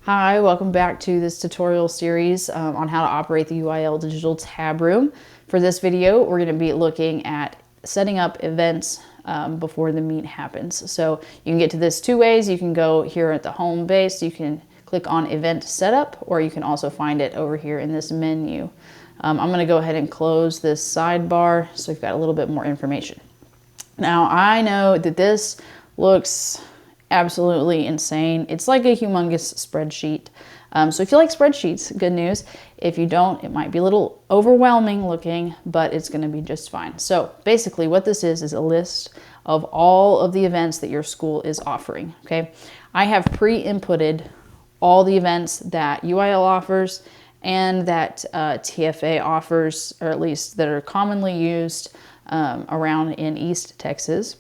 Hi, welcome back to this tutorial series on how to operate the UIL Digital Tab Room. For this video, we're going to be looking at setting up events before the meet happens. So you can get to this two ways. You can go here at the home base, you can click on Event Setup, or you can also find it over here in this menu. I'm going to go ahead and close this sidebar so we've got a little bit more information. Now, I know that this looks absolutely insane. It's like a humongous spreadsheet. So if you like spreadsheets, good news. If you don't, it might be a little overwhelming looking, but it's going to be just fine. So basically what this is a list of all of the events that your school is offering. Okay, I have pre-inputted all the events that UIL offers and that TFA offers, or at least that are commonly used around in East Texas.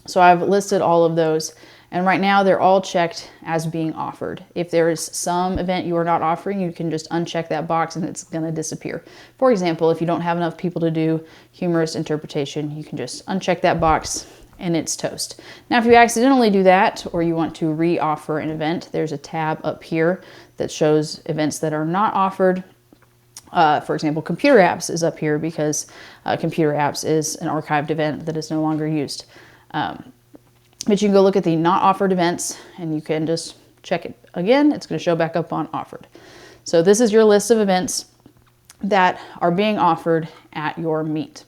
So I've listed all of those, and right now they're all checked as being offered. If there is some event you are not offering, you can just uncheck that box and it's going to disappear. For example, if you don't have enough people to do humorous interpretation, you can just uncheck that box and it's toast. Now, if you accidentally do that, or you want to re-offer an event, there's a tab up here that shows events that are not offered. For example, computer apps is up here because computer apps is an archived event that is no longer used. But you can go look at the not offered events and you can just check it again. It's going to show back up on offered. So this is your list of events that are being offered at your meet.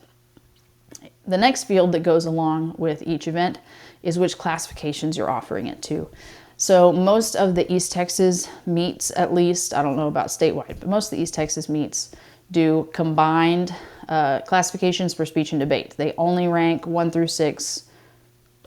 The next field that goes along with each event is which classifications you're offering it to. So most of the East Texas meets, at least, I don't know about statewide, but most of the East Texas meets do combined classifications for speech and debate. They only rank 1 through 6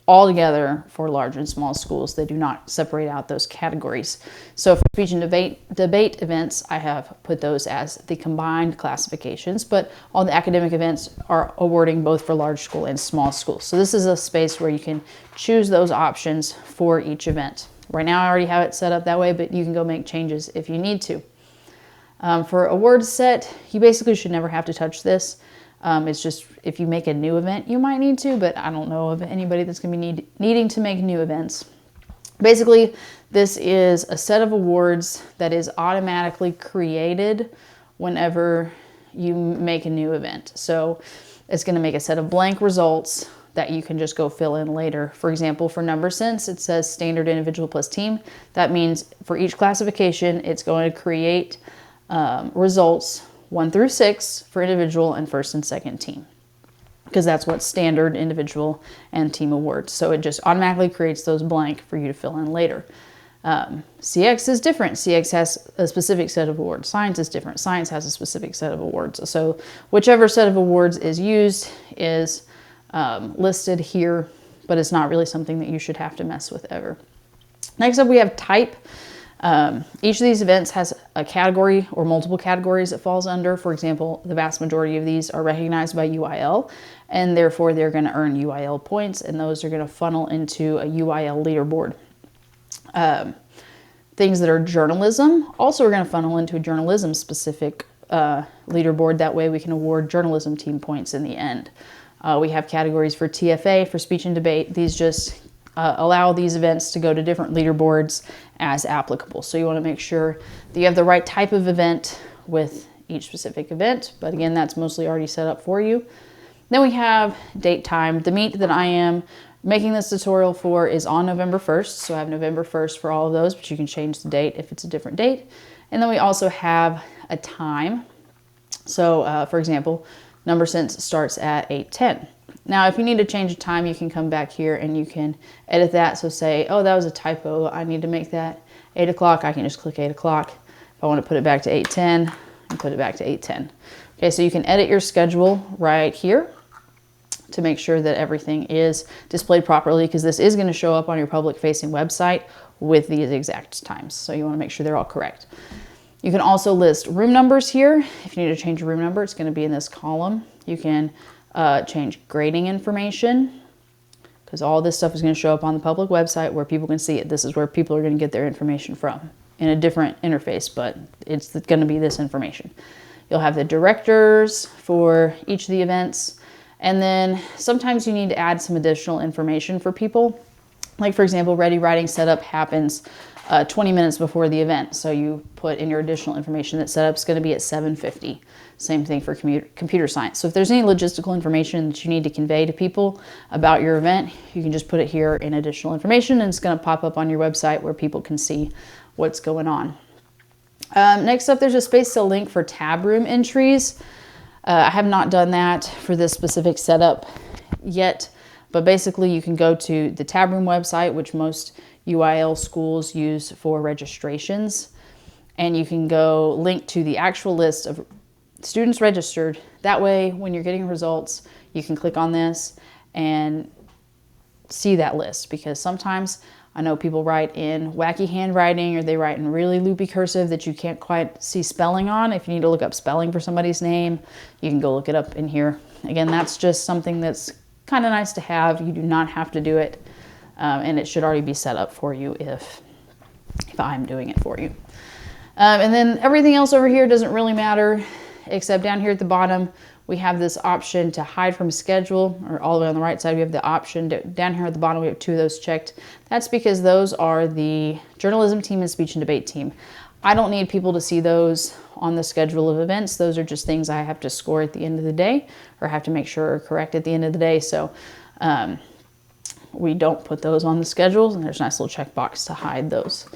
all together for large and small schools. They do not separate out those categories. So for speech and debate events, I have put those as the combined classifications, but all the academic events are awarding both for large school and small school. So this is a space where you can choose those options for each event. Right now I already have it set up that way, but you can go make changes if you need to. For award set, you basically should never have to touch this. It's just if you make a new event, you might need to, but I don't know of anybody that's going to be needing to make new events. Basically, this is a set of awards that is automatically created whenever you make a new event. So it's going to make a set of blank results that you can just go fill in later. For example, for number sense, it says standard individual plus team. That means for each classification, it's going to create results 1 through 6 for individual and first and second team, because that's what standard individual and team awards. So it just automatically creates those blank for you to fill in later. CX is different. CX has a specific set of awards. Science is different. Science has a specific set of awards. So whichever set of awards is used is listed here, but it's not really something that you should have to mess with ever. Next up, we have type. Each of these events has a category or multiple categories it falls under. For example, the vast majority of these are recognized by UIL, and therefore they're going to earn UIL points, and those are going to funnel into a UIL leaderboard. Things that are journalism also are going to funnel into a journalism specific leaderboard. That way we can award journalism team points in the end. We have categories for TFA, for speech and debate. These just allow these events to go to different leaderboards as applicable. So you want to make sure that you have the right type of event with each specific event, but again, that's mostly already set up for you. Then we have date time. The meet that I am making this tutorial for is on November 1st, so I have November 1st for all of those, but you can change the date if it's a different date. And then we also have a time. So for example, number sense starts at 8:10. Now, if you need to change the time, you can come back here and you can edit that. So say, oh, that was a typo. I need to make that 8 o'clock. I can just click 8 o'clock. If I want to put it back to 8:10, and put it back to 8:10. Okay, so you can edit your schedule right here to make sure that everything is displayed properly, because this is going to show up on your public-facing website with these exact times. So you want to make sure they're all correct. You can also list room numbers here. If you need to change your room number, it's going to be in this column. You can change grading information, because all this stuff is going to show up on the public website where people can see it. This is where people are going to get their information from in a different interface, but it's going to be this information. You'll have the directors for each of the events, and then sometimes you need to add some additional information for people. Like for example, Ready Writing Setup happens 20 minutes before the event. So you put in your additional information that setup's going to be at 7:50. Same thing for computer science. So if there's any logistical information that you need to convey to people about your event, you can just put it here in additional information, and it's going to pop up on your website where people can see what's going on. Next up, there's a space to link for tab room entries. I have not done that for this specific setup yet, but basically you can go to the tab room website, which most UIL schools use for registrations, and you can go link to the actual list of students registered. That way, when you're getting results, you can click on this and see that list, because sometimes I know people write in wacky handwriting, or they write in really loopy cursive that you can't quite see spelling on. If you need to look up spelling for somebody's name, you can go look it up in here. Again, that's just something that's kind of nice to have. You do not have to do it, and it should already be set up for you if I'm doing it for you. And then everything else over here doesn't really matter, except down here at the bottom, we have this option to hide from schedule, or all the way on the right side, we have the option down here at the bottom, we have 2 of those checked. That's because those are the journalism team and speech and debate team. I don't need people to see those on the schedule of events. Those are just things I have to score at the end of the day, or have to make sure are correct at the end of the day. So we don't put those on the schedules, and there's a nice little checkbox to hide those.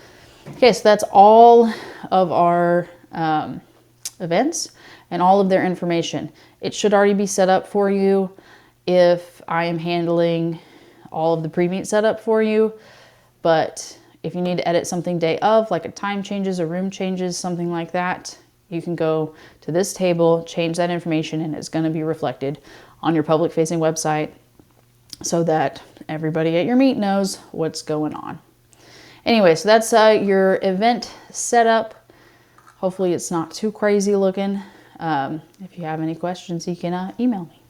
Okay, so that's all of our events and all of their information. It should already be set up for you if I am handling all of the pre-meet setup for you. But if you need to edit something day of, like a time changes or room changes, something like that, you can go to this table, change that information, and it's going to be reflected on your public facing website so that everybody at your meet knows what's going on. Anyway, so that's your event setup. Hopefully it's not too crazy looking. If you have any questions, you can email me.